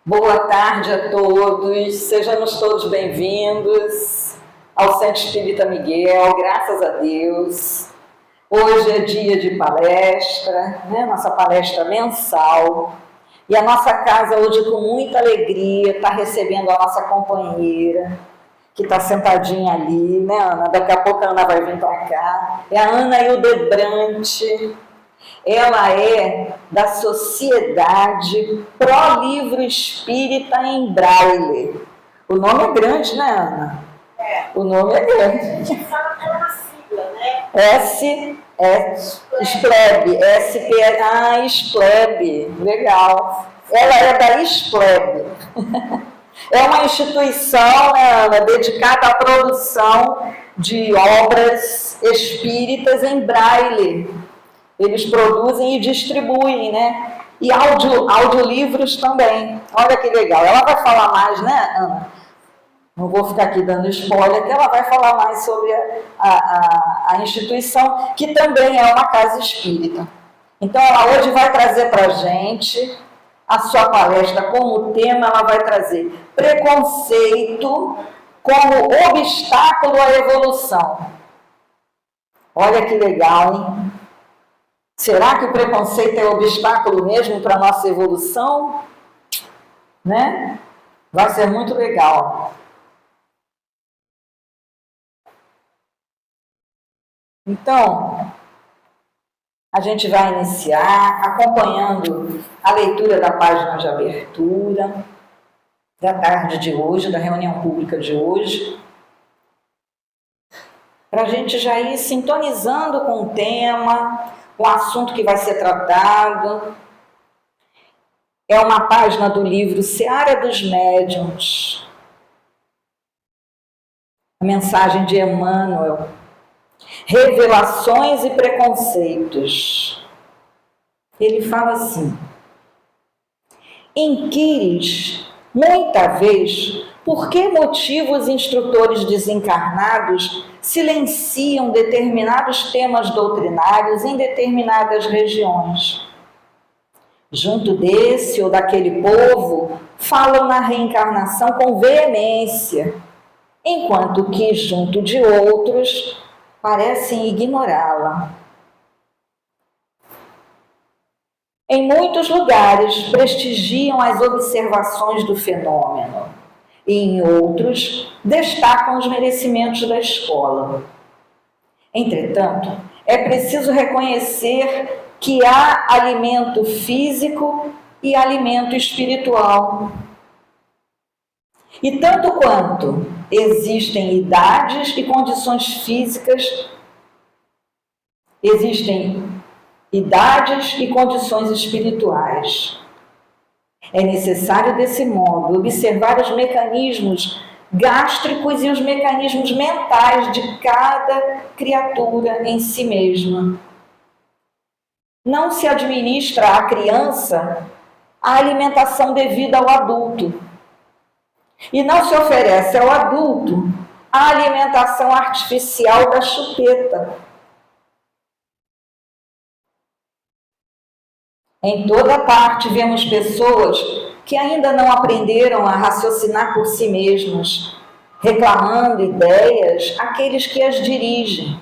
Boa tarde a todos, sejamos todos bem-vindos ao Centro Espírita Miguel, graças a Deus. Hoje é dia de palestra, nossa palestra mensal, e a nossa casa hoje com muita alegria está recebendo a nossa companheira, que está sentadinha ali, né, Ana? Daqui a pouco a Ana vai vir para cá. É a Ana Hildebrante. Ela é da Sociedade Pro Livro Espírita em Braille. O nome é grande, né, Ana? É. O nome é grande. A gente fala pela sigla, né? SPLEB. SPLEB. Legal. Ela é da SPLEB. É uma instituição, né, Ana, dedicada à produção de obras espíritas em Braille. Eles produzem e distribuem, né? E audiolivros também. Olha que legal. Ela vai falar mais, né, Ana? Não vou ficar aqui dando spoiler, que ela vai falar mais sobre a instituição, que também é uma casa espírita. Então, ela hoje vai trazer para a gente a sua palestra como tema. Ela vai trazer preconceito como obstáculo à evolução. Olha que legal, hein? Será que o preconceito é obstáculo mesmo para a nossa evolução? Né? Vai ser muito legal. Então, a gente vai iniciar acompanhando a leitura da página de abertura da tarde de hoje, da reunião pública de hoje, para a gente já ir sintonizando com o tema, o assunto que vai ser tratado. É uma página do livro Seara dos Médiuns. A mensagem de Emmanuel. Revelações e preconceitos. Ele fala assim: inquires, muita vez, por que motivo os instrutores desencarnados silenciam determinados temas doutrinários em determinadas regiões. Junto desse ou daquele povo, falam na reencarnação com veemência, enquanto que junto de outros parecem ignorá-la. Em muitos lugares prestigiam as observações do fenômeno, e em outros destacam os merecimentos da escola. Entretanto, é preciso reconhecer que há alimento físico e alimento espiritual. E tanto quanto existem idades e condições físicas, existem idades e condições espirituais. É necessário, desse modo, observar os mecanismos gástricos e os mecanismos mentais de cada criatura em si mesma. Não se administra à criança a alimentação devida ao adulto. E não se oferece ao adulto a alimentação artificial da chupeta. Em toda parte vemos pessoas que ainda não aprenderam a raciocinar por si mesmas, reclamando ideias àqueles que as dirigem.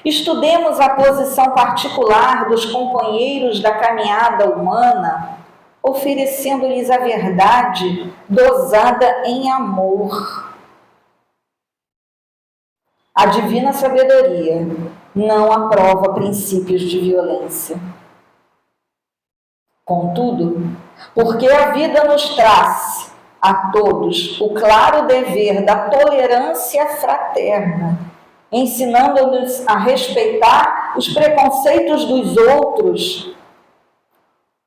Estudemos a posição particular dos companheiros da caminhada humana, oferecendo-lhes a verdade dosada em amor. A divina sabedoria não aprova princípios de violência. Contudo, porque a vida nos traz a todos o claro dever da tolerância fraterna, ensinando-nos a respeitar os preconceitos dos outros,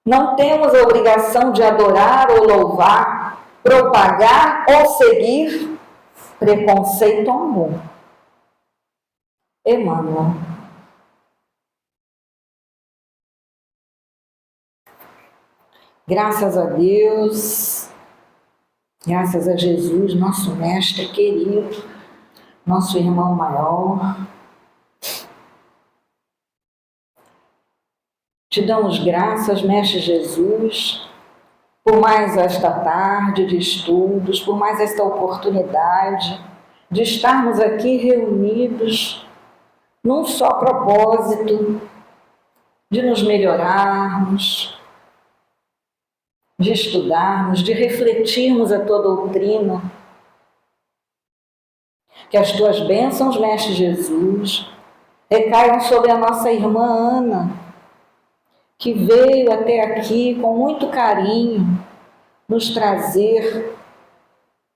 não temos a obrigação de adorar ou louvar, propagar ou seguir preconceito algum. Emmanuel. Graças a Deus, graças a Jesus, nosso mestre querido, nosso irmão maior. Te damos graças, mestre Jesus, por mais esta tarde de estudos, por mais esta oportunidade de estarmos aqui reunidos num só propósito, de nos melhorarmos, de estudarmos, de refletirmos a tua doutrina. Que as tuas bênçãos, Mestre Jesus, recaiam sobre a nossa irmã Ana, que veio até aqui com muito carinho nos trazer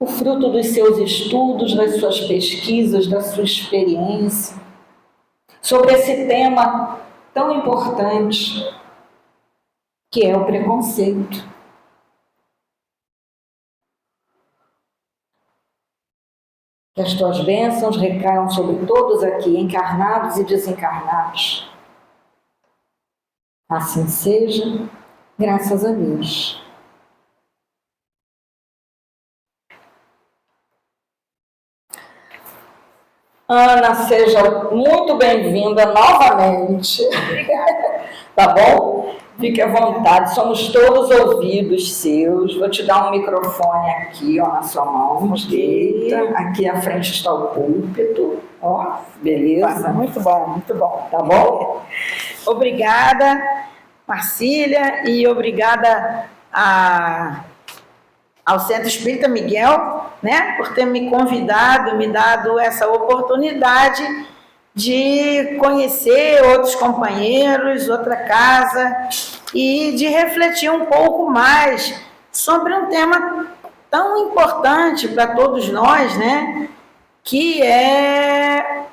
o fruto dos seus estudos, das suas pesquisas, da sua experiência, sobre esse tema tão importante que é o preconceito. Que as tuas bênçãos recaiam sobre todos aqui, encarnados e desencarnados. Assim seja, graças a Deus. Ana, seja muito bem-vinda novamente. Tá bom? Fique à vontade, somos todos ouvidos seus. Vou te dar um microfone aqui, ó, na sua mão direita. Aqui à frente está o púlpito. Ó, beleza? Muito bom, muito bom. Tá bom? Obrigada, Marcília, e obrigada ao Centro Espírita Miguel, né, por ter me convidado, me dado essa oportunidade de conhecer outros companheiros, outra casa, e de refletir um pouco mais sobre um tema tão importante para todos nós, né, que é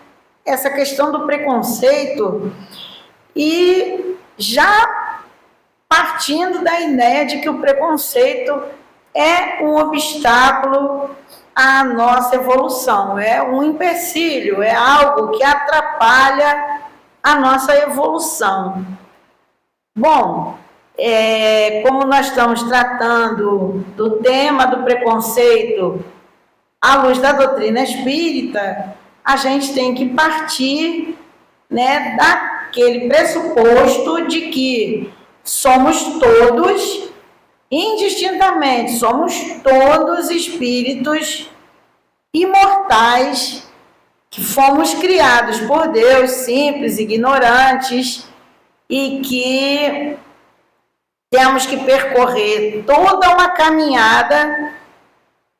essa questão do preconceito, e já partindo da ideia de que o preconceito é um obstáculo à nossa evolução, é um empecilho, é algo que atrapalha a nossa evolução. Bom, como nós estamos tratando do tema do preconceito à luz da doutrina espírita, a gente tem que partir, né, daquele pressuposto de que somos todos, indistintamente, somos todos espíritos imortais que fomos criados por Deus, simples, ignorantes, e que temos que percorrer toda uma caminhada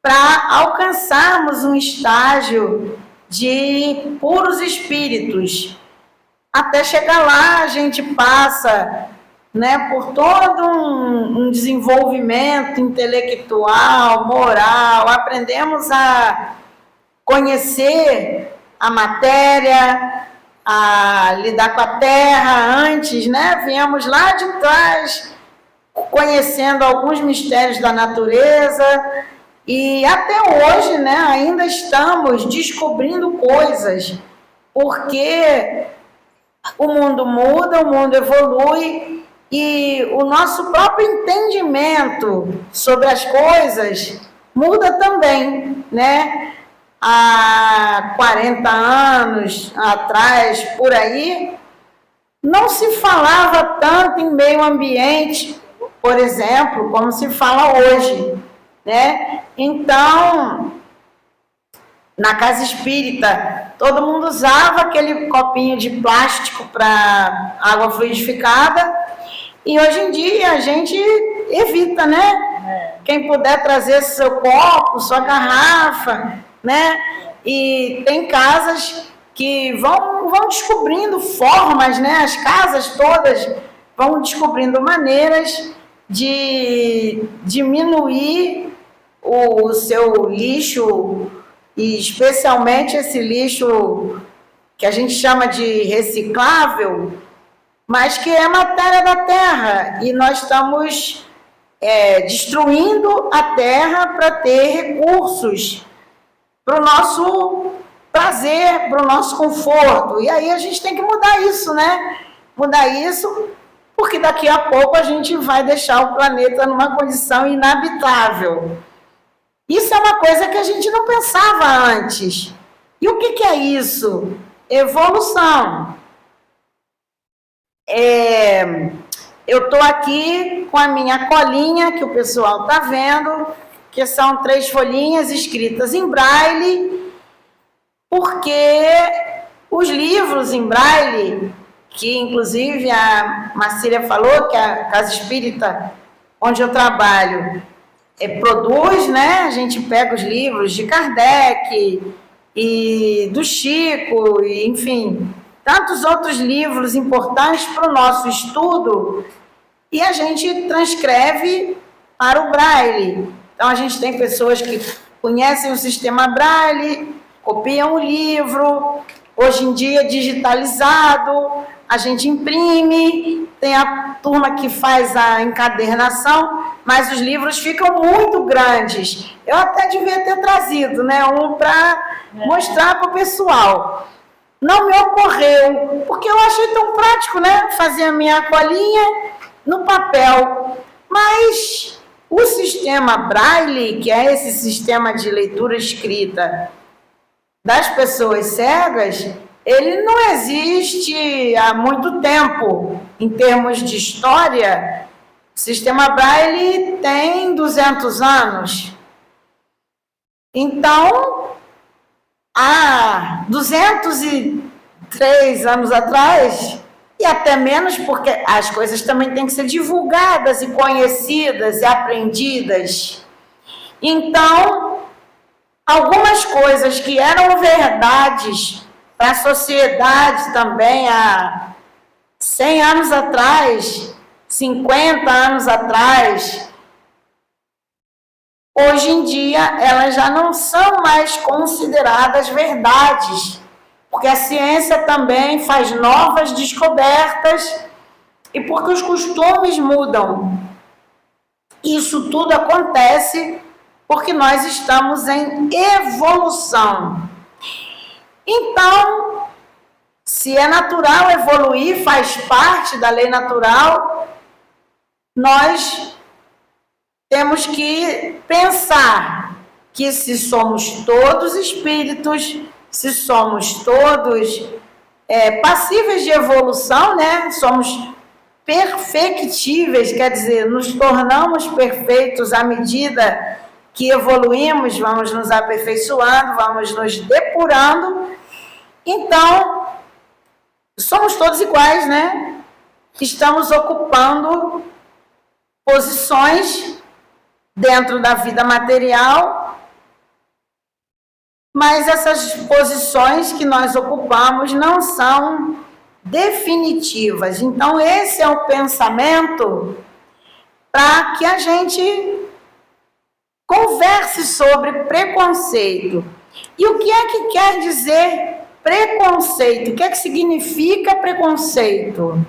para alcançarmos um estágio de puros espíritos. Até chegar lá, a gente passa, né, por todo um desenvolvimento intelectual, moral, aprendemos a conhecer a matéria, a lidar com a terra antes, né? Viemos lá de trás, conhecendo alguns mistérios da natureza, e até hoje, né, ainda estamos descobrindo coisas, porque o mundo muda, o mundo evolui, e o nosso próprio entendimento sobre as coisas muda também, né? Há 40 anos atrás, por aí, não se falava tanto em meio ambiente, por exemplo, como se fala hoje, né? Então, na casa espírita, todo mundo usava aquele copinho de plástico para água fluidificada, e hoje em dia a gente evita, né? Quem puder trazer seu copo, sua garrafa, né? E tem casas que vão descobrindo formas, né? As casas todas vão descobrindo maneiras de diminuir o seu lixo, e especialmente esse lixo que a gente chama de reciclável, mas que é matéria da terra, e nós estamos destruindo a terra para ter recursos para o nosso prazer, para o nosso conforto. E aí a gente tem que mudar isso, né? Mudar isso, porque daqui a pouco a gente vai deixar o planeta numa condição inabitável. Isso é uma coisa que a gente não pensava antes. E o que é isso? Evolução. eu estou aqui com a minha colinha, que o pessoal está vendo, que são 3 folhinhas escritas em braille, porque os livros em braille, que inclusive a Marcília falou que a Casa Espírita, onde eu trabalho, produz, né? A gente pega os livros de Kardec e do Chico, e, enfim, tantos outros livros importantes para o nosso estudo, e a gente transcreve para o braille. Então, a gente tem pessoas que conhecem o sistema braille, copiam o livro, hoje em dia digitalizado, a gente imprime, tem a turma que faz a encadernação, mas os livros ficam muito grandes. Eu até devia ter trazido, né, um para mostrar para o pessoal. Não me ocorreu, porque eu achei tão prático, né, fazer a minha colinha no papel. Mas o sistema Braille, que é esse sistema de leitura escrita das pessoas cegas, ele não existe há muito tempo. Em termos de história, o sistema Braille tem 200 anos. Então, há 203 anos atrás, e até menos, porque as coisas também têm que ser divulgadas e conhecidas e aprendidas. Então, algumas coisas que eram verdades para a sociedade também há 100 anos atrás, 50 anos atrás, hoje em dia elas já não são mais consideradas verdades, porque a ciência também faz novas descobertas e porque os costumes mudam. Isso tudo acontece porque nós estamos em evolução. Então, se é natural evoluir, faz parte da lei natural, nós temos que pensar que se somos todos espíritos, se somos todos passíveis de evolução, né? Somos perfectíveis, quer dizer, nos tornamos perfeitos à medida que evoluímos, vamos nos aperfeiçoando, vamos nos depurando. Então, somos todos iguais, né? Estamos ocupando posições dentro da vida material, mas essas posições que nós ocupamos não são definitivas. Então, esse é o pensamento para que a gente converse sobre preconceito. E o que é que quer dizer preconceito? O que é que significa preconceito?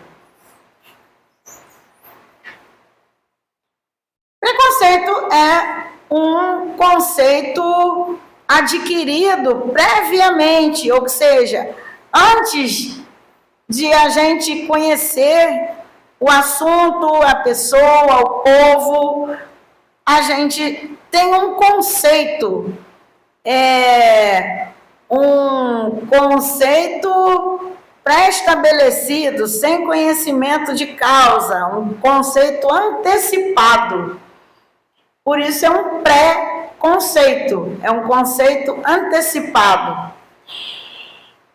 Preconceito é um conceito adquirido previamente, ou seja, antes de a gente conhecer o assunto, a pessoa, o povo, a gente tem um conceito, pré-estabelecido, sem conhecimento de causa, um conceito antecipado. Por isso é um pré-conceito, é um conceito antecipado.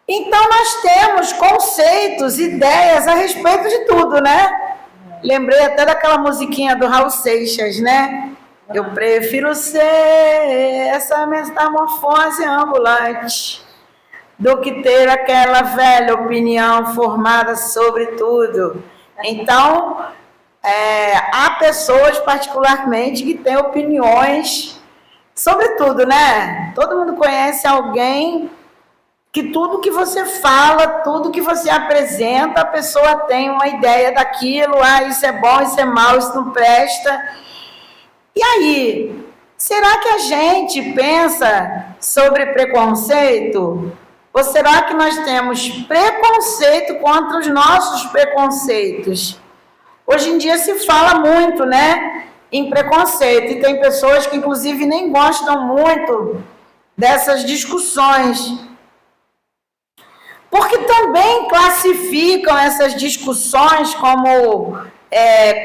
Então nós temos conceitos, ideias a respeito de tudo, né? Lembrei até daquela musiquinha do Raul Seixas, né? Eu prefiro ser essa metamorfose ambulante do que ter aquela velha opinião formada sobre tudo. Então, há pessoas particularmente que têm opiniões sobre tudo, né? Todo mundo conhece alguém que tudo que você fala, tudo que você apresenta, a pessoa tem uma ideia daquilo, isso é bom, isso é mal, isso não presta. E aí, será que a gente pensa sobre preconceito? Ou será que nós temos preconceito contra os nossos preconceitos? Hoje em dia se fala muito, né, em preconceito, e tem pessoas que inclusive nem gostam muito dessas discussões, porque também classificam essas discussões como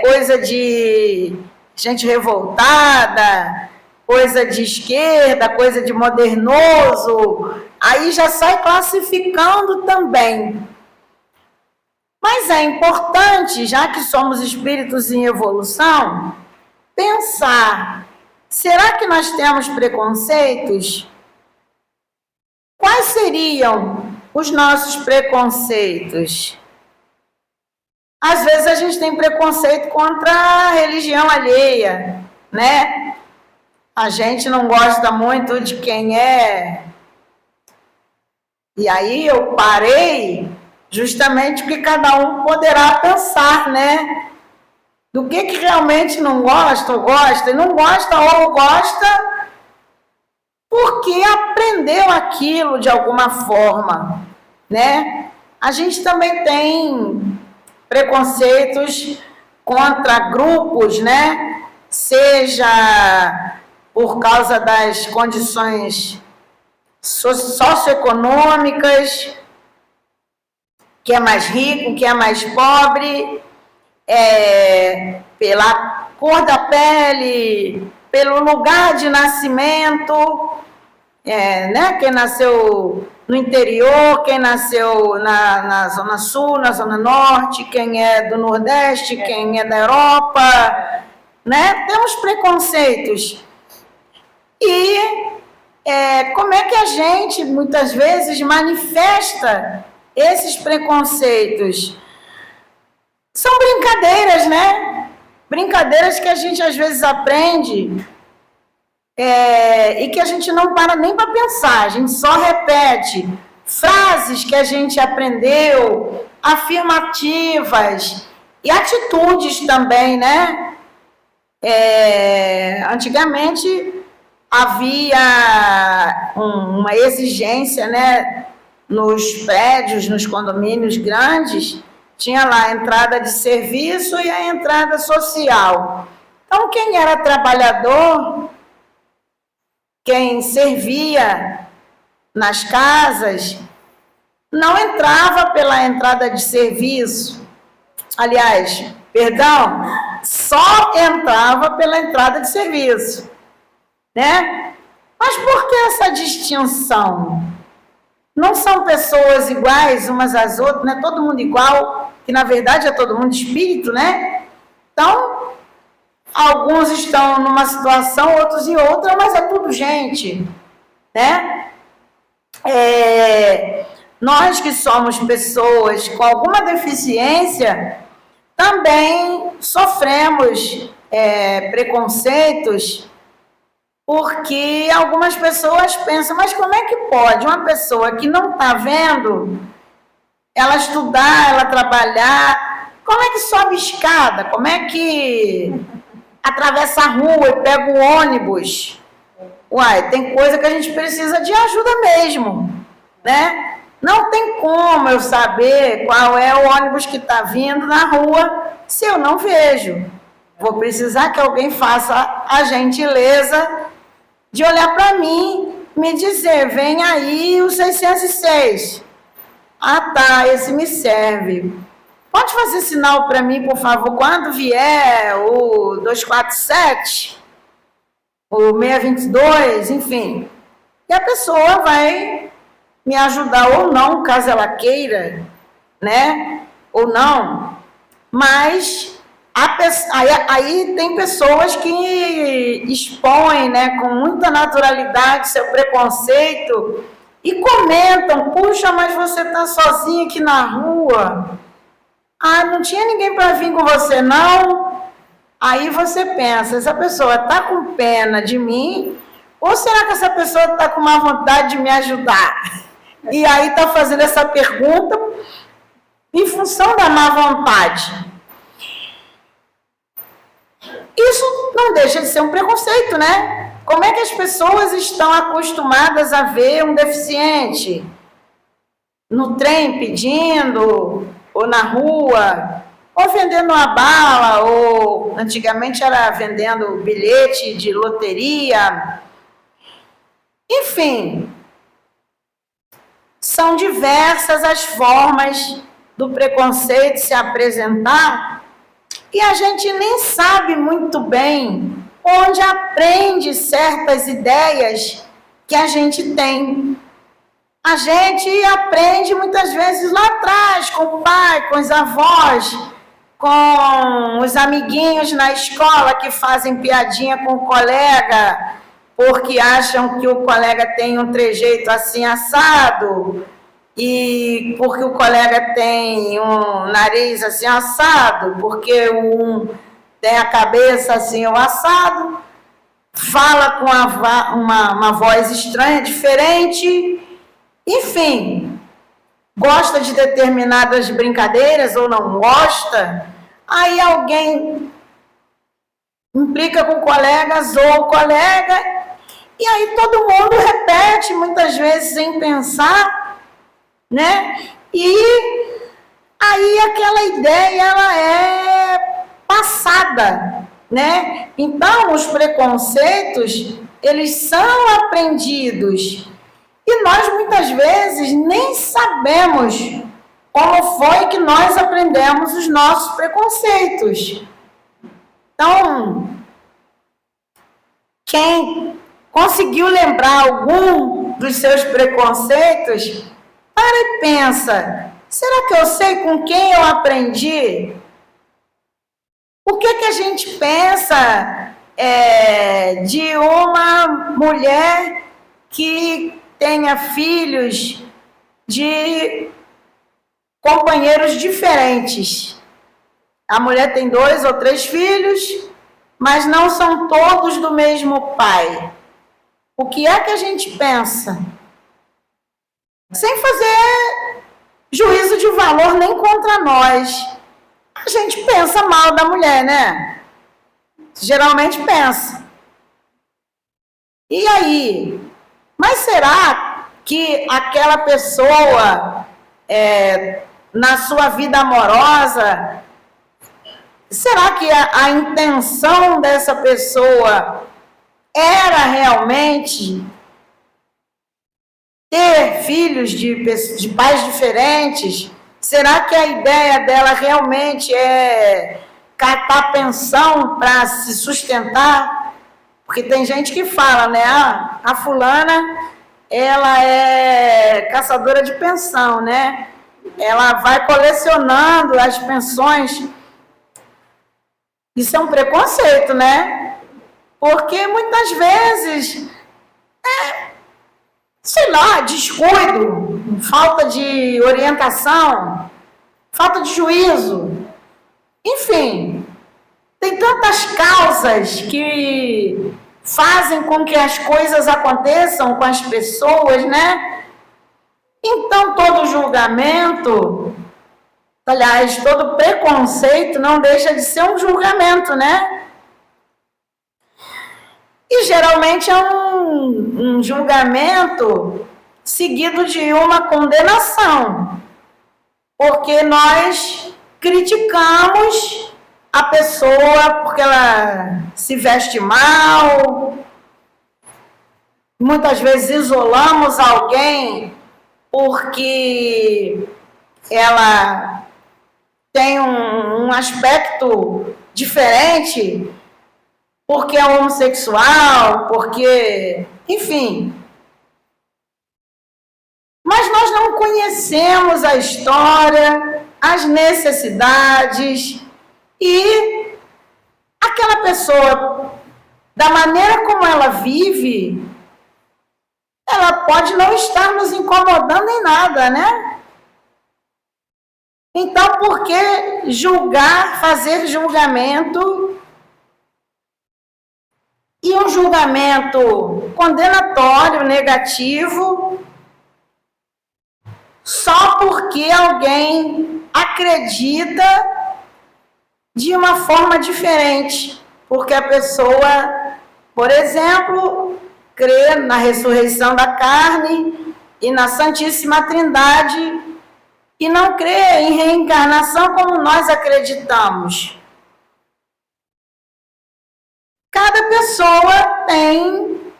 coisa de gente revoltada, coisa de esquerda, coisa de modernoso, aí já sai classificando também. Mas é importante, já que somos espíritos em evolução, pensar, será que nós temos preconceitos? Quais seriam os nossos preconceitos? Às vezes a gente tem preconceito contra a religião alheia, né? A gente não gosta muito de quem é. E aí eu parei justamente porque cada um poderá pensar, né? Do que realmente não gosta ou gosta, e não gosta ou gosta porque aprendeu aquilo de alguma forma, né? A gente também tem preconceitos contra grupos, né? Seja por causa das condições socioeconômicas, que é mais rico, que é mais pobre, pela cor da pele, pelo lugar de nascimento, né? Quem nasceu no interior, quem nasceu na Zona Sul, na Zona Norte, quem é do Nordeste, quem é da Europa, né? Temos preconceitos. E como é que a gente, muitas vezes, manifesta esses preconceitos? São brincadeiras, né? Brincadeiras que a gente, às vezes, aprende e que a gente não para nem para pensar, a gente só repete frases que a gente aprendeu, afirmativas e atitudes também, né? Antigamente havia uma exigência, né? Nos prédios, nos condomínios grandes, tinha lá a entrada de serviço e a entrada social. Então, quem era trabalhador, quem servia nas casas, não entrava pela entrada de serviço. Aliás, perdão, só entrava pela entrada de serviço, né? Mas por que essa distinção? Não são pessoas iguais umas às outras, não é todo mundo igual, que na verdade é todo mundo espírito, né? Então, alguns estão numa situação, outros em outra, mas é tudo gente, né? Nós que somos pessoas com alguma deficiência, também sofremos preconceitos, porque algumas pessoas pensam, mas como é que pode uma pessoa que não está vendo, ela estudar, ela trabalhar, como é que sobe escada, como é que atravessa a rua e pega o ônibus? Uai, tem coisa que a gente precisa de ajuda mesmo, né? Não tem como eu saber qual é o ônibus que está vindo na rua se eu não vejo. Vou precisar que alguém faça a gentileza de olhar para mim, me dizer, vem aí o 606. Ah, tá, esse me serve. Pode fazer sinal para mim, por favor, quando vier o 247, o 622, enfim. E a pessoa vai me ajudar ou não, caso ela queira, né? Ou não. Mas aí tem pessoas que expõem, né, com muita naturalidade seu preconceito e comentam, puxa, mas você está sozinha aqui na rua. Ah, não tinha ninguém para vir com você, não? Aí você pensa, essa pessoa está com pena de mim ou será que essa pessoa está com má vontade de me ajudar? E aí está fazendo essa pergunta em função da má vontade. Isso não deixa de ser um preconceito, né? Como é que as pessoas estão acostumadas a ver um deficiente no trem pedindo, ou na rua, ou vendendo uma bala, ou antigamente era vendendo bilhete de loteria. Enfim, são diversas as formas do preconceito se apresentar e a gente nem sabe muito bem onde aprende certas ideias que a gente tem. A gente aprende muitas vezes lá atrás, com o pai, com os avós, com os amiguinhos na escola que fazem piadinha com o colega, porque acham que o colega tem um trejeito assim assado, e porque o colega tem um nariz assim assado, porque um tem a cabeça assim o assado, fala com uma voz estranha, diferente, enfim, gosta de determinadas brincadeiras ou não gosta, aí alguém implica com o colega, zoa o colega, e aí todo mundo repete, muitas vezes sem pensar, né? E aí aquela ideia, ela é passada, né? Então, os preconceitos, eles são aprendidos. E nós, muitas vezes, nem sabemos como foi que nós aprendemos os nossos preconceitos. Então, quem conseguiu lembrar algum dos seus preconceitos, para e pensa, será que eu sei com quem eu aprendi? O que a gente pensa de uma mulher que tenha filhos de companheiros diferentes? A mulher tem 2 ou 3 filhos, mas não são todos do mesmo pai. O que é que a gente pensa? Sem fazer juízo de valor nem contra nós. A gente pensa mal da mulher, né? Geralmente pensa. E aí? Mas será que aquela pessoa, na sua vida amorosa, será que a intenção dessa pessoa era realmente ter filhos de pais diferentes? Será que a ideia dela realmente é catar pensão para se sustentar? Porque tem gente que fala, né? A fulana, ela é caçadora de pensão, né? Ela vai colecionando as pensões. Isso é um preconceito, né? Porque muitas vezes sei lá, descuido, falta de orientação, falta de juízo, enfim, tem tantas causas que fazem com que as coisas aconteçam com as pessoas, né? Então, todo julgamento, aliás, todo preconceito não deixa de ser um julgamento, né? E geralmente é um julgamento seguido de uma condenação, porque nós criticamos a pessoa porque ela se veste mal, muitas vezes isolamos alguém porque ela tem um aspecto diferente, porque é homossexual, porque, enfim. Mas nós não conhecemos a história, as necessidades e aquela pessoa, da maneira como ela vive, ela pode não estar nos incomodando em nada, né? Então, por que julgar, fazer julgamento? E um julgamento condenatório, negativo, só porque alguém acredita de uma forma diferente. Porque a pessoa, por exemplo, crê na ressurreição da carne e na Santíssima Trindade e não crê em reencarnação como nós acreditamos. Cada pessoa tem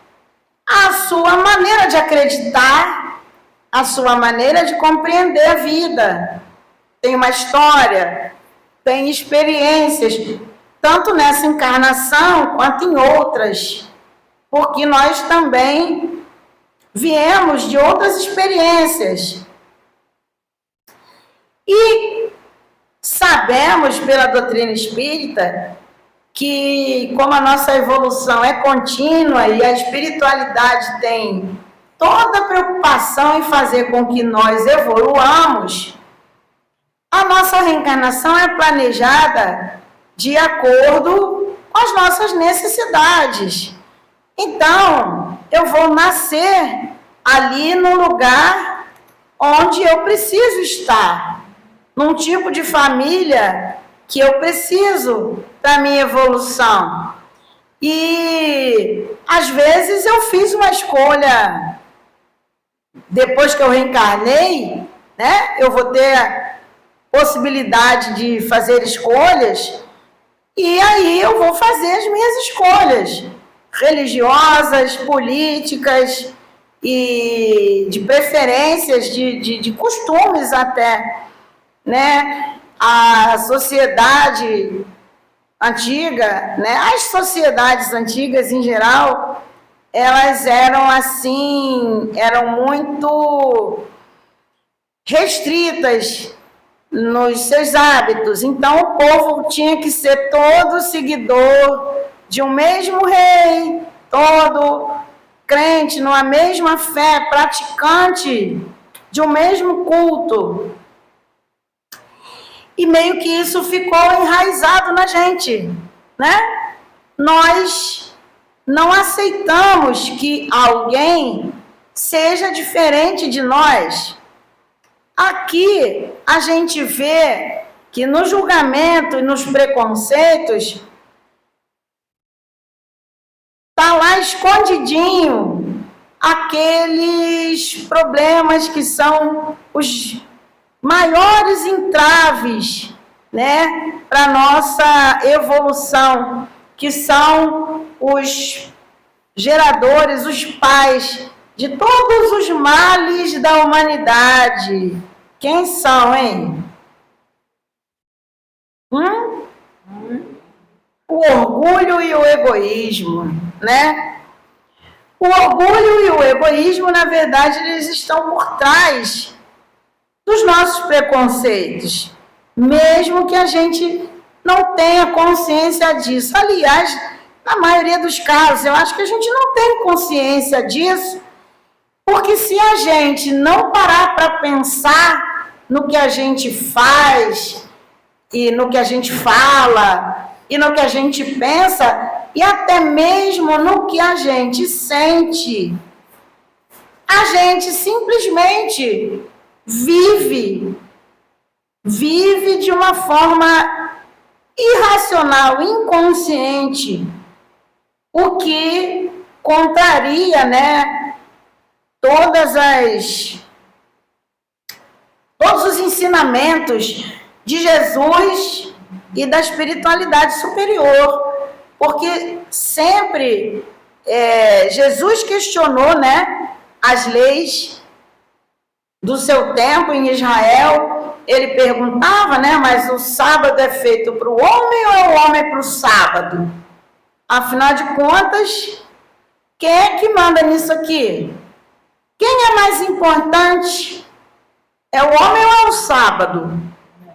a sua maneira de acreditar, a sua maneira de compreender a vida. Tem uma história, tem experiências, tanto nessa encarnação quanto em outras, porque nós também viemos de outras experiências. E sabemos pela doutrina espírita que, como a nossa evolução é contínua e a espiritualidade tem toda a preocupação em fazer com que nós evoluamos, a nossa reencarnação é planejada de acordo com as nossas necessidades. Então, eu vou nascer ali no lugar onde eu preciso estar, num tipo de família que eu preciso para minha evolução. E às vezes eu fiz uma escolha, depois que eu reencarnei, né? Eu vou ter a possibilidade de fazer escolhas, e aí eu vou fazer as minhas escolhas religiosas, políticas e de preferências, de costumes até, né? A sociedade antiga, né? As sociedades antigas em geral, elas eram assim, eram muito restritas nos seus hábitos. Então o povo tinha que ser todo seguidor de um mesmo rei, todo crente numa mesma fé, praticante de um mesmo culto. E meio que isso ficou enraizado na gente, né? Nós não aceitamos que alguém seja diferente de nós. Aqui a gente vê que no julgamento e nos preconceitos está lá escondidinho aqueles problemas que são os maiores entraves, né, para a nossa evolução, que são os geradores, os pais de todos os males da humanidade. Quem são, hein? O orgulho e o egoísmo, né? O orgulho e o egoísmo, na verdade, eles estão por trás dos nossos preconceitos, mesmo que a gente não tenha consciência disso. Aliás, na maioria dos casos, eu acho que a gente não tem consciência disso, porque se a gente não parar para pensar no que a gente faz, e no que a gente fala, e no que a gente pensa, e até mesmo no que a gente sente, a gente simplesmente vive de uma forma irracional, inconsciente, o que contraria, né, todos os ensinamentos de Jesus e da espiritualidade superior, porque sempre Jesus questionou, né, as leis do seu tempo em Israel. Ele perguntava, né, mas o sábado é feito para o homem ou é o homem para o sábado? Afinal de contas, quem é que manda nisso aqui? Quem é mais importante? É o homem ou é o sábado?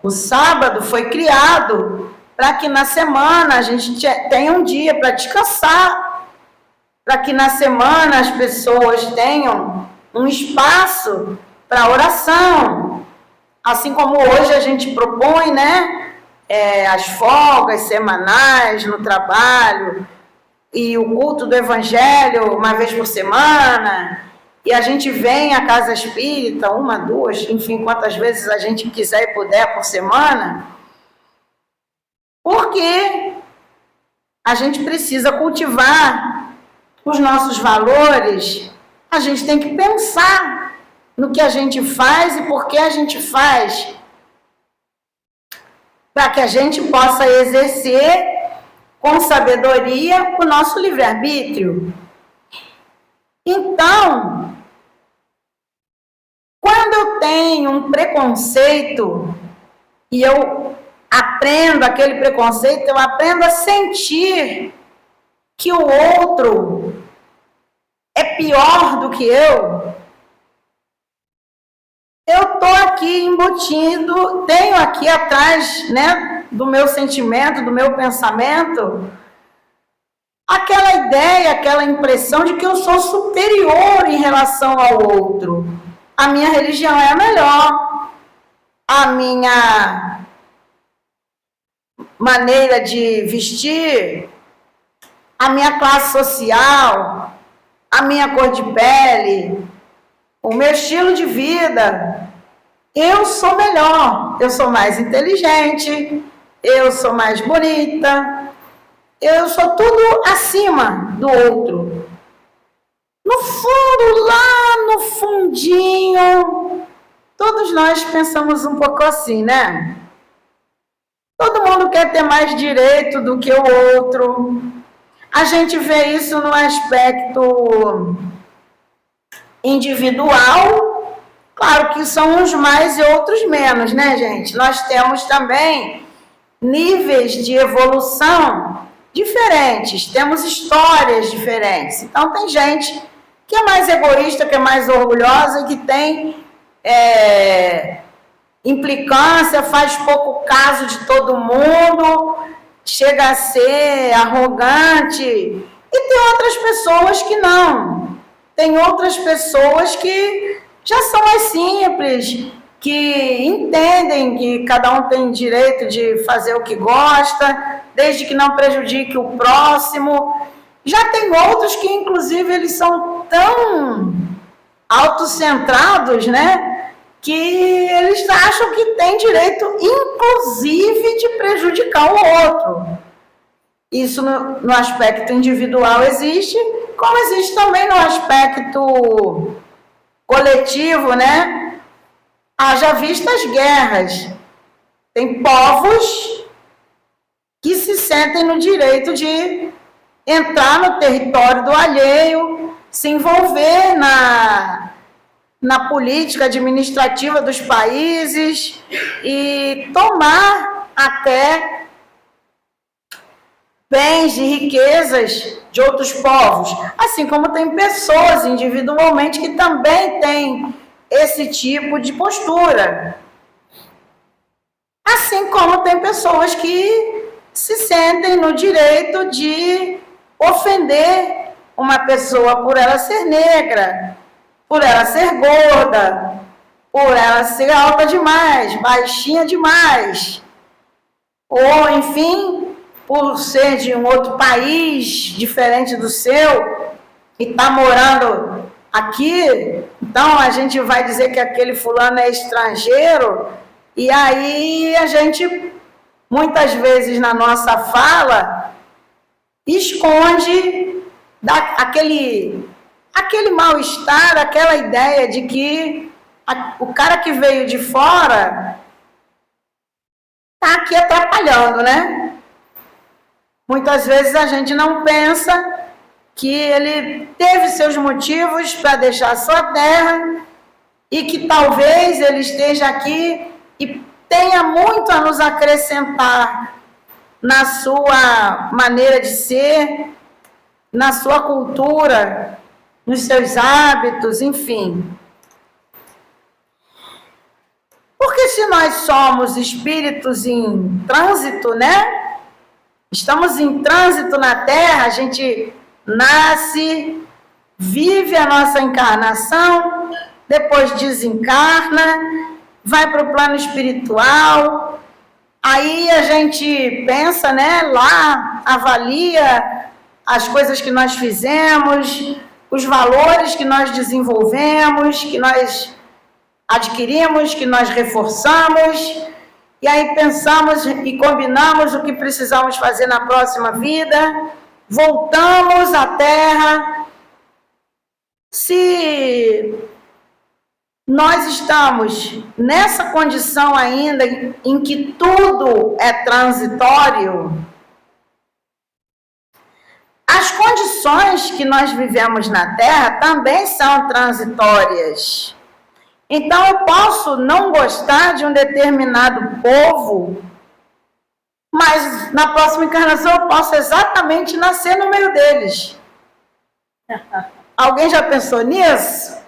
O sábado foi criado para que na semana a gente tenha um dia para descansar, para que na semana as pessoas tenham um espaço para oração, assim como hoje a gente propõe, né, as folgas semanais no trabalho e o culto do evangelho uma vez por semana, e a gente vem à casa espírita uma, duas, enfim, quantas vezes a gente quiser e puder por semana, porque a gente precisa cultivar os nossos valores. A gente tem que pensar no que a gente faz e por que a gente faz, para que a gente possa exercer com sabedoria o nosso livre-arbítrio. Então, quando eu tenho um preconceito e eu aprendo aquele preconceito, eu aprendo a sentir que o outro é pior do que eu tô aqui embutindo, tenho aqui atrás, né, do meu sentimento, do meu pensamento, aquela ideia, aquela impressão de que eu sou superior em relação ao outro. A minha religião é a melhor, a minha maneira de vestir, a minha classe social, a minha cor de pele, o meu estilo de vida. Eu sou melhor, eu sou mais inteligente, eu sou mais bonita, eu sou tudo acima do outro. No fundo, lá no fundinho, todos nós pensamos um pouco assim, né? Todo mundo quer ter mais direito do que o outro. A gente vê isso no aspecto individual, claro que são uns mais e outros menos, né, gente? Nós temos também níveis de evolução diferentes, temos histórias diferentes. Então, tem gente que é mais egoísta, que é mais orgulhosa e que tem implicância, faz pouco caso de todo mundo, chega a ser arrogante. E tem outras pessoas que não. Tem outras pessoas que já são mais simples, que entendem que cada um tem direito de fazer o que gosta, desde que não prejudique o próximo. Já tem outros que, inclusive, eles são tão autocentrados, né? Que eles acham que tem direito, inclusive, de prejudicar o outro. Isso no aspecto individual existe, como existe também no aspecto coletivo, né? Haja vista as guerras. Tem povos que se sentem no direito de entrar no território do alheio, se envolver na política administrativa dos países e tomar até bens e riquezas de outros povos, assim como tem pessoas individualmente que também têm esse tipo de postura. Assim como tem pessoas que se sentem no direito de ofender uma pessoa por ela ser negra, por ela ser gorda, por ela ser alta demais, baixinha demais, ou, enfim, por ser de um outro país diferente do seu e está morando aqui, então a gente vai dizer que aquele fulano é estrangeiro, e aí a gente, muitas vezes na nossa fala, esconde aquele mal-estar, aquela ideia de que o cara que veio de fora está aqui atrapalhando, né? Muitas vezes a gente não pensa que ele teve seus motivos para deixar a sua terra e que talvez ele esteja aqui e tenha muito a nos acrescentar na sua maneira de ser, na sua cultura, nos seus hábitos, enfim. Porque se nós somos espíritos em trânsito, né? Estamos em trânsito na Terra, a gente nasce, vive a nossa encarnação, depois desencarna, vai para o plano espiritual, aí a gente pensa, né, lá, avalia as coisas que nós fizemos, os valores que nós desenvolvemos, que nós adquirimos, que nós reforçamos, e aí pensamos e combinamos o que precisamos fazer na próxima vida, voltamos à Terra. Se nós estamos nessa condição ainda em que tudo é transitório, as condições que nós vivemos na Terra também são transitórias. Então, eu posso não gostar de um determinado povo mas na próxima encarnação eu posso exatamente nascer no meio deles. Alguém já pensou nisso?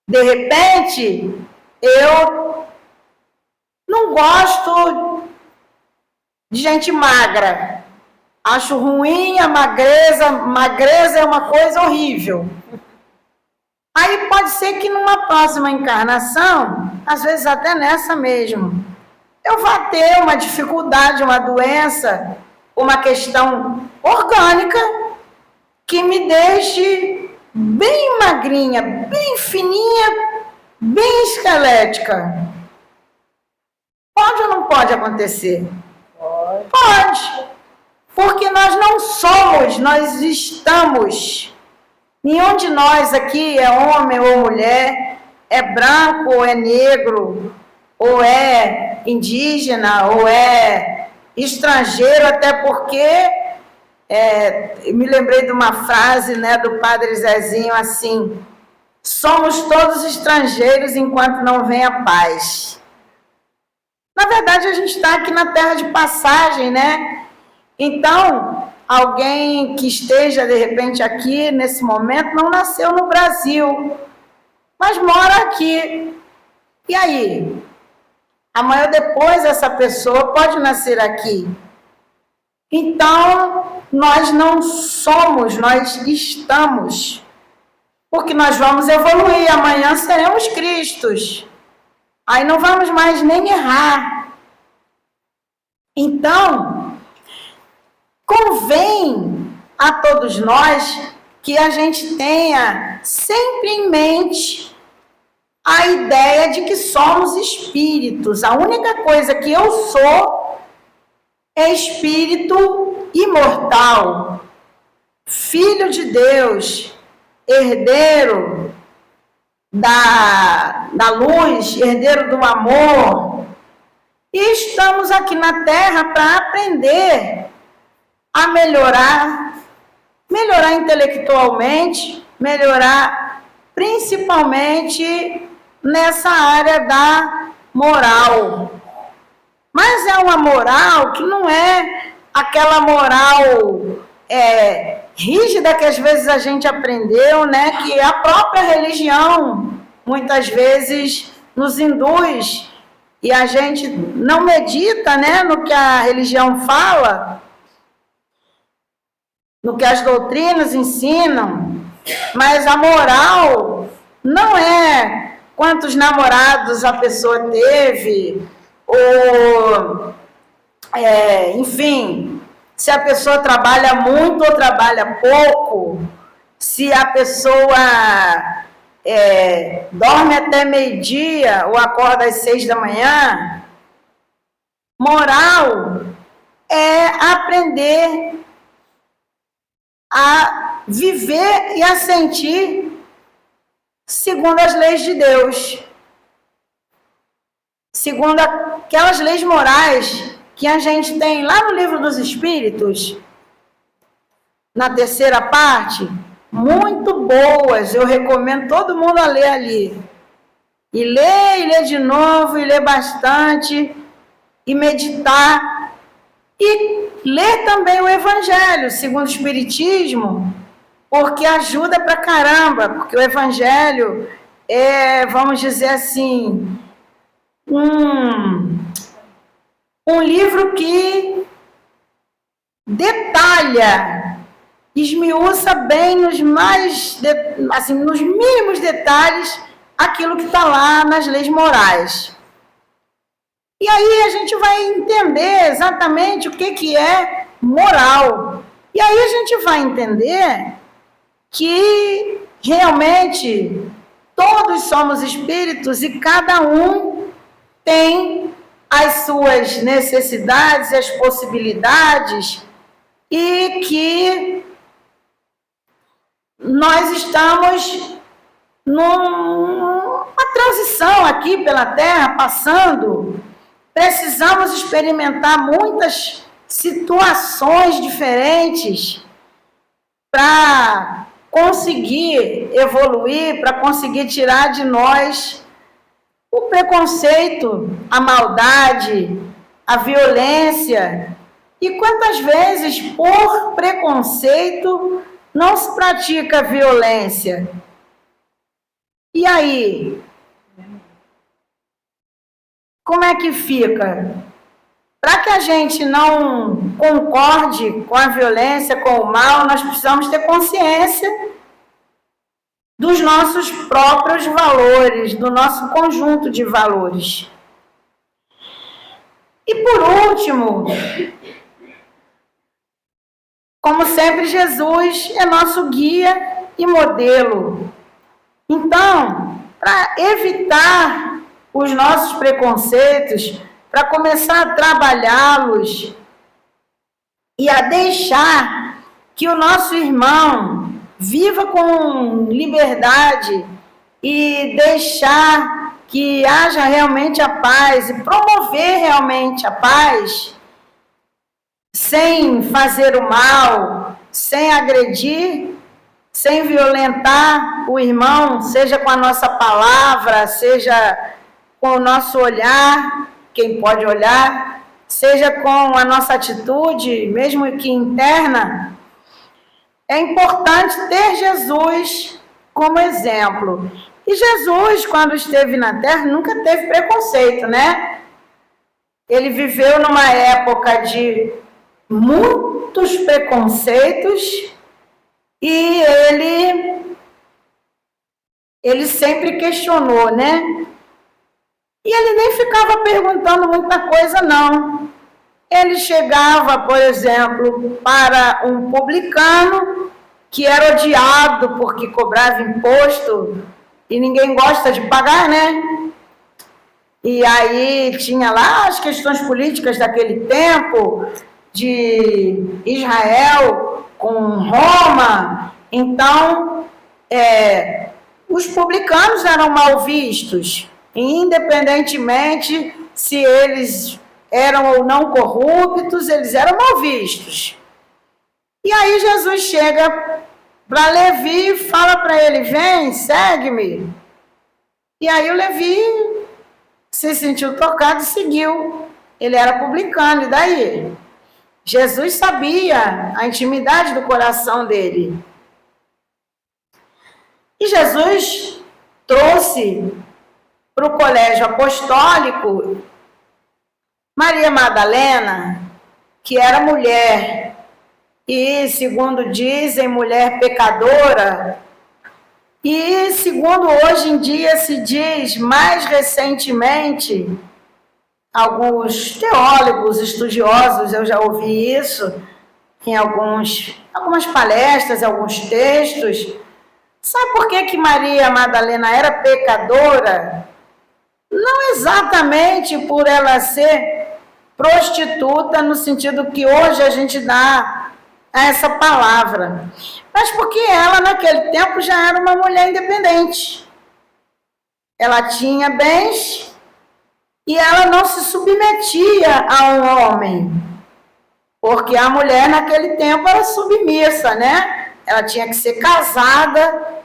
De repente, eu não gosto de gente magra. Acho ruim a magreza. Magreza é uma coisa horrível. Aí pode ser que numa próxima encarnação, às vezes até nessa mesmo, eu vá ter uma dificuldade, uma doença, uma questão orgânica que me deixe bem magrinha, bem fininha, bem esquelética. Pode ou não pode acontecer? Pode. Porque nós não somos, nós estamos. Nenhum de nós aqui é homem ou mulher, é branco ou é negro, ou é indígena, ou é estrangeiro, até porque me lembrei de uma frase, né, do Padre Zezinho, assim: somos todos estrangeiros enquanto não vem a paz. Na verdade, a gente está aqui na terra de passagem, né? Então, alguém que esteja, de repente, aqui, nesse momento, não nasceu no Brasil, mas mora aqui. E aí? Amanhã ou depois, essa pessoa pode nascer aqui. Então, nós não somos, nós estamos. Porque nós vamos evoluir, amanhã seremos Cristos. Aí não vamos mais nem errar. Então, convém a todos nós que a gente tenha sempre em mente a ideia de que somos espíritos. A única coisa que eu sou é espírito imortal, filho de Deus, herdeiro da luz, herdeiro do amor. E estamos aqui na Terra para aprender a melhorar intelectualmente, melhorar principalmente nessa área da moral. Mas é uma moral que não é aquela moral rígida que às vezes a gente aprendeu, né? Que a própria religião muitas vezes nos induz e a gente não medita, né, no que a religião fala, no que as doutrinas ensinam. Mas a moral não é quantos namorados a pessoa teve, ou enfim, se a pessoa trabalha muito ou trabalha pouco, se a pessoa dorme até meio-dia ou acorda às 6 da manhã. Moral é aprender a viver e a sentir segundo as leis de Deus, segundo aquelas leis morais que a gente tem lá no Livro dos Espíritos, na terceira parte, muito boas. Eu recomendo todo mundo a ler ali. E ler de novo, e ler bastante, e meditar. E ler também o Evangelho, segundo o Espiritismo, porque ajuda pra caramba, porque o Evangelho é, vamos dizer assim, um livro que detalha, esmiuça bem nos nos mínimos detalhes aquilo que está lá nas leis morais. E aí a gente vai entender exatamente o que é moral. E aí a gente vai entender que realmente todos somos espíritos e cada um tem as suas necessidades, as possibilidades, e que nós estamos numa transição aqui pela Terra, passando. Precisamos experimentar muitas situações diferentes para conseguir evoluir, para conseguir tirar de nós o preconceito, a maldade a violência. E quantas vezes, por preconceito, não se pratica violência? E aí? Como é que fica? Para que a gente não concorde com a violência, com o mal, nós precisamos ter consciência dos nossos próprios valores, do nosso conjunto de valores. E por último, como sempre, Jesus é nosso guia e modelo. Então, para evitar os nossos preconceitos, para começar a trabalhá-los e a deixar que o nosso irmão viva com liberdade e deixar que haja realmente a paz e promover realmente a paz, sem fazer o mal, sem agredir, sem violentar o irmão, seja com a nossa palavra, seja com o nosso olhar, quem pode olhar, seja com a nossa atitude, mesmo que interna. É importante ter Jesus como exemplo. E Jesus, quando esteve na Terra, nunca teve preconceito, né? Ele viveu numa época de muitos preconceitos e ele sempre questionou, né? E ele nem ficava perguntando muita coisa, não. Ele chegava, por exemplo, para um publicano que era odiado porque cobrava imposto e ninguém gosta de pagar, né? E aí tinha lá as questões políticas daquele tempo, de Israel com Roma. Então, os publicanos eram mal vistos, independentemente se eles eram ou não corruptos, eles eram mal vistos. E aí Jesus chega para Levi e fala para ele: vem, segue-me. E aí o Levi se sentiu tocado e seguiu. Ele era publicano, e daí? Jesus sabia a intimidade do coração dele. E Jesus trouxe para o colégio apostólico Maria Madalena, que era mulher, e segundo dizem, mulher pecadora, e segundo hoje em dia se diz, mais recentemente, alguns teólogos, estudiosos, eu já ouvi isso em algumas palestras, alguns textos. Sabe por que Maria Madalena era pecadora? Não exatamente por ela ser prostituta, no sentido que hoje a gente dá a essa palavra, mas porque ela naquele tempo já era uma mulher independente. Ela tinha bens e ela não se submetia a um homem, porque a mulher naquele tempo era submissa, né? Ela tinha que ser casada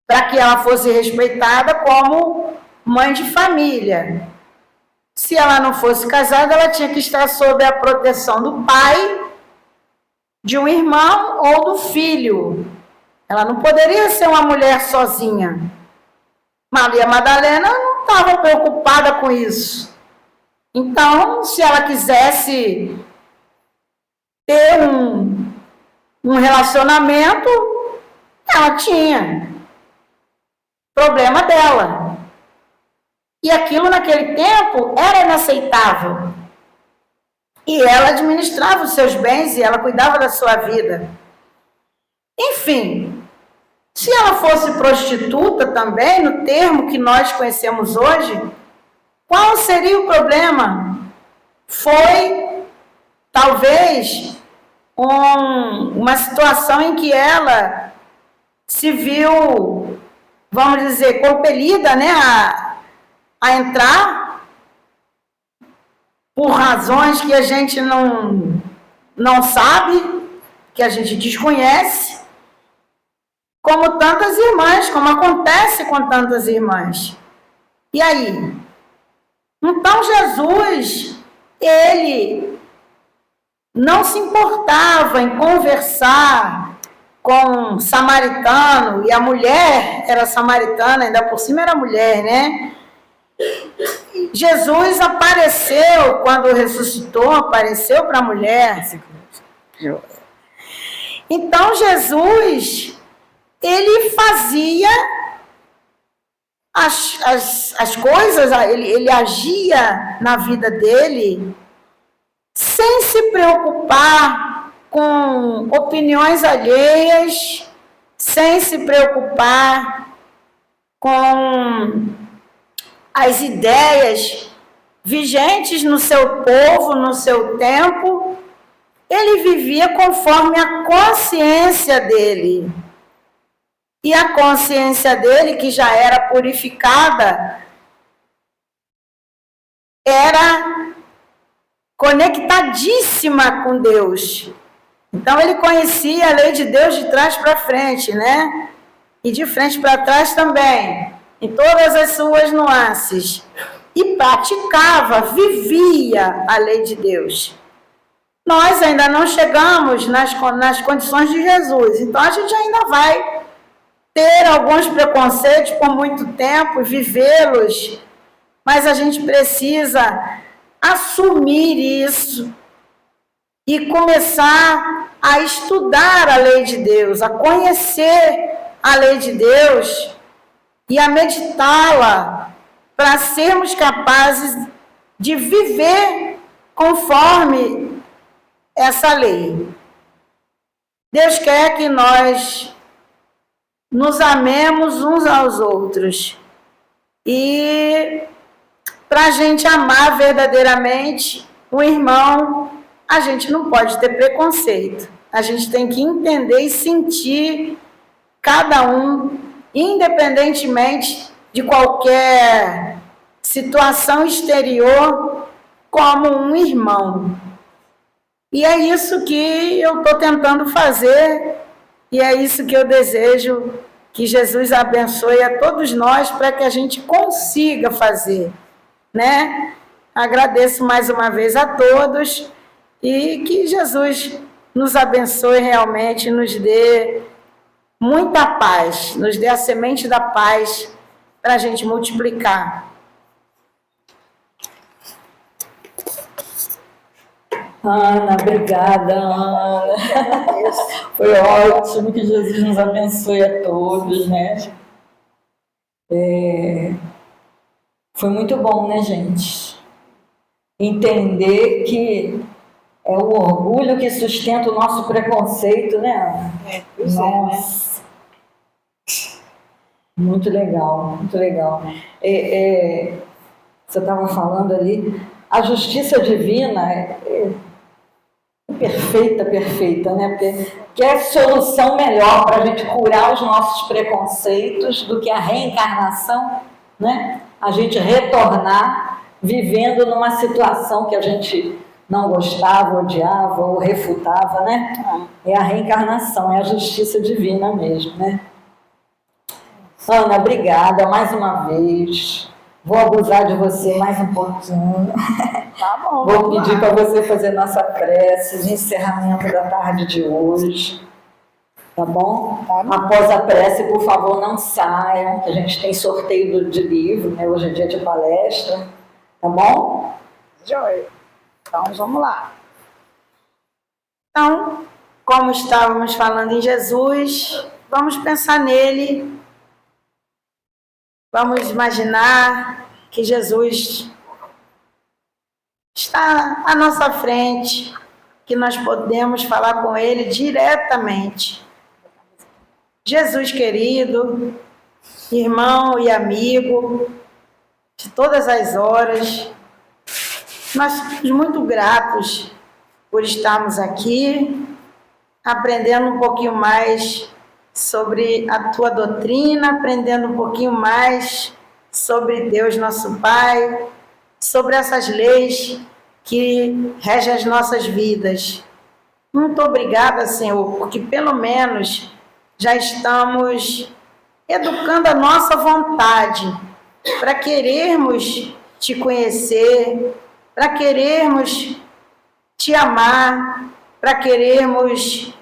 para que ela fosse respeitada como mãe de família. Se ela não fosse casada, ela tinha que estar sob a proteção do pai, de um irmão ou do filho. Ela não poderia ser uma mulher sozinha. Maria Madalena não estava preocupada com isso. Então, se ela quisesse ter um relacionamento, ela tinha. Problema dela. E aquilo naquele tempo era inaceitável. E ela administrava os seus bens e ela cuidava da sua vida. Enfim, se ela fosse prostituta também, no termo que nós conhecemos hoje, qual seria o problema? Foi, talvez, uma situação em que ela se viu, vamos dizer, compelida, né, a entrar por razões que a gente não sabe, que a gente desconhece, como tantas irmãs, como acontece com tantas irmãs. E aí? Então Jesus ele não se importava em conversar com um samaritano, e a mulher era samaritana, ainda por cima era mulher, né? Jesus apareceu, quando ressuscitou, apareceu para a mulher. Então, Jesus, ele fazia as coisas, ele agia na vida dele sem se preocupar com opiniões alheias, sem se preocupar com as ideias vigentes no seu povo, no seu tempo. Ele vivia conforme a consciência dele. E a consciência dele, que já era purificada, era conectadíssima com Deus. Então ele conhecia a lei de Deus de trás para frente, né? E de frente para trás também, em todas as suas nuances. E praticava, vivia a lei de Deus. Nós ainda não chegamos nas condições de Jesus, então a gente ainda vai ter alguns preconceitos por muito tempo e vivê-los, mas a gente precisa assumir isso e começar a estudar a lei de Deus, a conhecer a lei de Deus e a meditá-la para sermos capazes de viver conforme essa lei. Deus quer que nós nos amemos uns aos outros. E para a gente amar verdadeiramente o irmão, a gente não pode ter preconceito. A gente tem que entender e sentir cada um, independentemente de qualquer situação exterior, como um irmão. E é isso que eu estou tentando fazer, e é isso que eu desejo que Jesus abençoe a todos nós para que a gente consiga fazer, né? Agradeço mais uma vez a todos e que Jesus nos abençoe realmente, nos dê muita paz, nos dê a semente da paz para a gente multiplicar. Ana, obrigada, Ana. Foi ótimo, que Jesus nos abençoe a todos, né? Foi muito bom, né, gente? Entender que é o orgulho que sustenta o nosso preconceito, né, Ana? Nossa. Muito legal, muito legal. Você estava falando ali, a justiça divina é perfeita, né? Porque quer solução melhor para a gente curar os nossos preconceitos do que a reencarnação, né? A gente retornar vivendo numa situação que a gente não gostava, odiava ou refutava, né? É a reencarnação, é a justiça divina mesmo, né? Ana, obrigada mais uma vez. Vou abusar de você mais um pouquinho. Tá bom. Vou pedir para você fazer nossa prece de encerramento da tarde de hoje. Tá bom? Tá bom. Após a prece, por favor, não saiam, que a gente tem sorteio de livro, né? Hoje é dia de palestra. Tá bom? Joia. Então, vamos lá. Então, como estávamos falando em Jesus, vamos pensar nele. Vamos imaginar que Jesus está à nossa frente, que nós podemos falar com ele diretamente. Jesus querido, irmão e amigo de todas as horas, nós somos muito gratos por estarmos aqui, aprendendo um pouquinho mais sobre a tua doutrina, aprendendo um pouquinho mais sobre Deus nosso Pai, sobre essas leis que regem as nossas vidas. Muito obrigada, Senhor, porque pelo menos já estamos educando a nossa vontade para querermos te conhecer, para querermos te amar, para querermos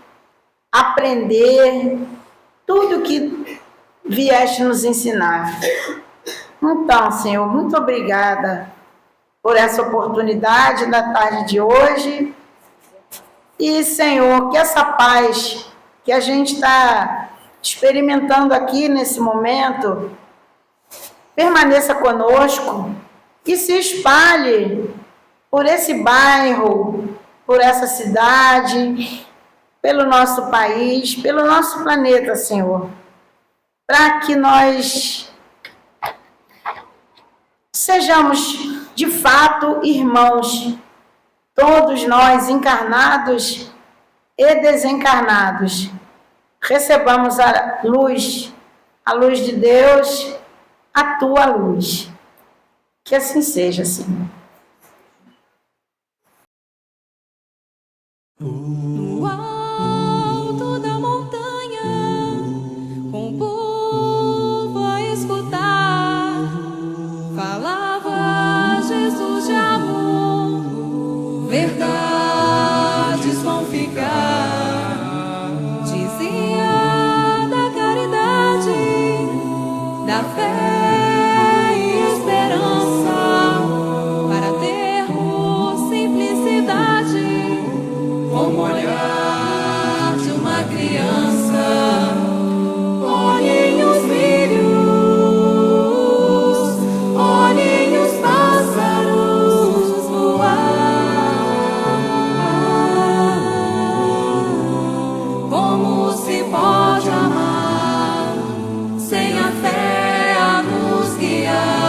aprender tudo que vieste nos ensinar. Então, Senhor, muito obrigada por essa oportunidade da tarde de hoje. E, Senhor, que essa paz que a gente está experimentando aqui nesse momento permaneça conosco e se espalhe por esse bairro, por essa cidade, pelo nosso país, pelo nosso planeta, Senhor, para que nós sejamos de fato irmãos, todos nós encarnados e desencarnados, recebamos a luz de Deus, a tua luz. Que assim seja, Senhor. No alto da montanha, com o povo a escutar, falava Jesus de amor, verdades vão ficar, dizia da caridade, da fé e esperança, para termos simplicidade, como olhar de uma criança. Olhem os lírios, olhem os pássaros voar. Como se pode amar sem a fé a nos guiar?